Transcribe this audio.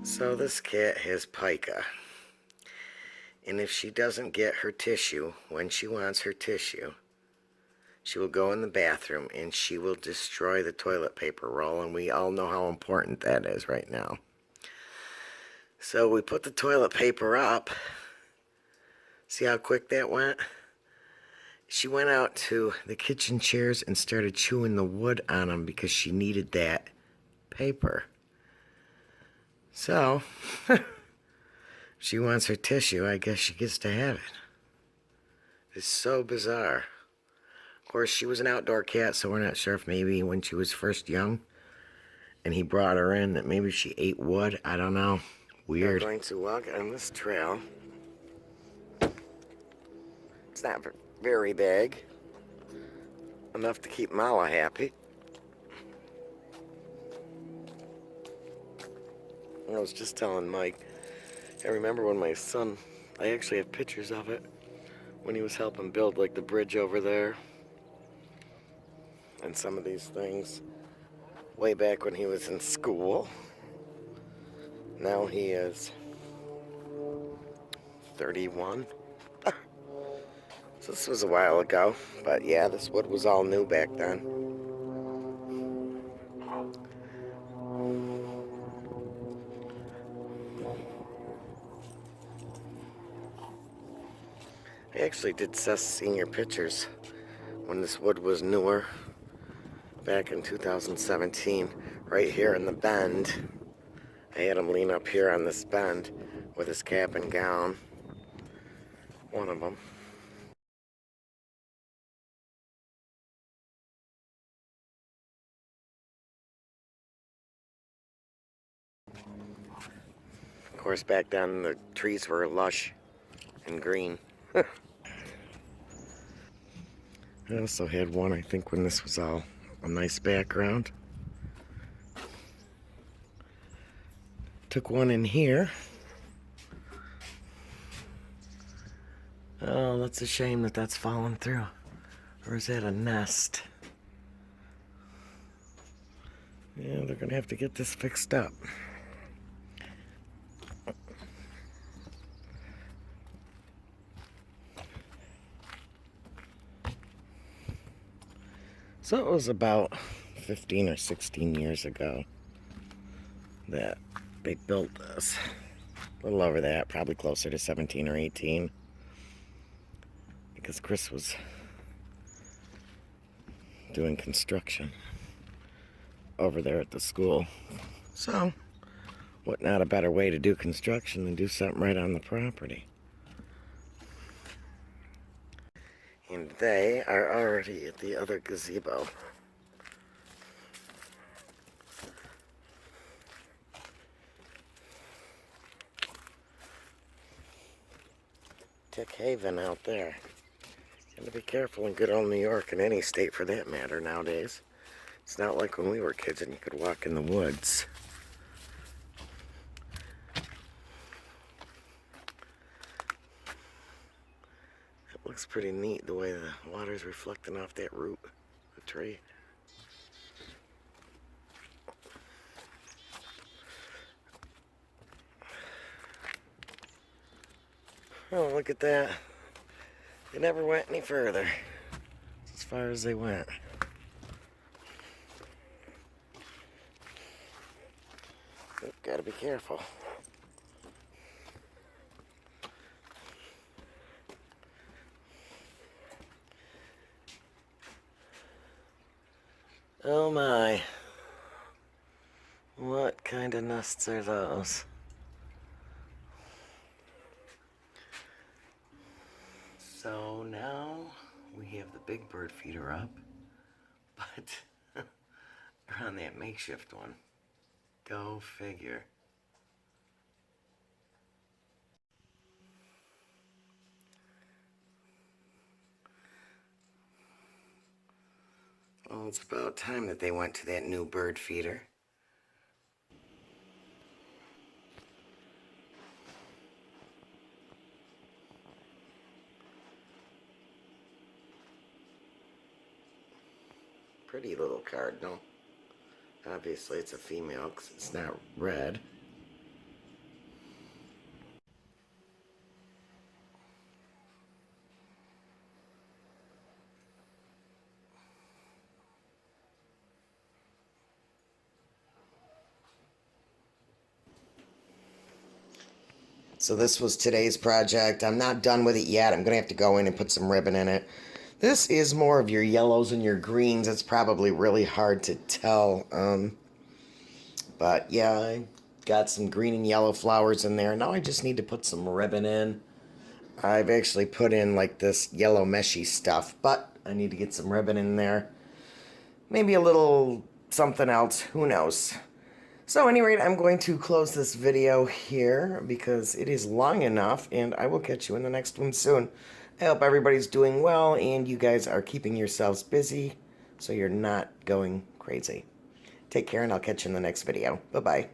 So this cat has pica, and if she doesn't get her tissue when she wants her tissue, she will go in the bathroom and she will destroy the toilet paper roll, and we all know how important that is right now. So we put the toilet paper up. See how quick that went? She went out to the kitchen chairs and started chewing the wood on them because she needed that paper. So, she wants her tissue. I guess she gets to have it. It's so bizarre. Of course, she was an outdoor cat, so we're not sure if maybe when she was first young and he brought her in that maybe she ate wood. I don't know. Weird. I'm going to walk on this trail. It's not very big. Enough to keep Mala happy. I was just telling Mike, I remember when my son, I actually have pictures of it, when he was helping build like the bridge over there and some of these things way back when he was in school. Now he is 31. So this was a while ago, but yeah, this wood was all new back then. I actually did senior pictures when this wood was newer, back in 2017, right here in the bend. I had him lean up here on this bend with his cap and gown. One of them. Of course, back then the trees were lush and green. I also had one, I think, when this was all a nice background. Took one in here. Oh, that's a shame that that's fallen through. Or is that a nest? Yeah, they're gonna have to get this fixed up. So it was about 15 or 16 years ago that they built this. A little over that, probably closer to 17 or 18. Because Chris was doing construction over there at the school. So, what not a better way to do construction than do something right on the property? And they are already at the other gazebo. Tech Haven out there. Gotta be careful in good old New York, and any state for that matter nowadays. It's not like when we were kids and you could walk in the woods. It looks pretty neat the way the water's reflecting off that root of the tree. Oh, look at that. They never went any further. As far as they went. We've got to be careful. Oh my. What kind of nests are those? So now we have the big bird feeder up, but they're on that makeshift one. Go figure. Well, it's about time that they went to that new bird feeder. Pretty little cardinal. Obviously it's a female because it's not red. So this was today's project. I'm not done with it yet. I'm going to have to go in and put some ribbon in it. This is more of your yellows and your greens. It's probably really hard to tell. But yeah, I got some green and yellow flowers in there. Now I just need to put some ribbon in. I've actually put in like this yellow meshy stuff, but I need to get some ribbon in there. Maybe a little something else. Who knows? So at any rate, I'm going to close this video here because it is long enough, and I will catch you in the next one soon. I hope everybody's doing well and you guys are keeping yourselves busy so you're not going crazy. Take care, and I'll catch you in the next video. Bye-bye.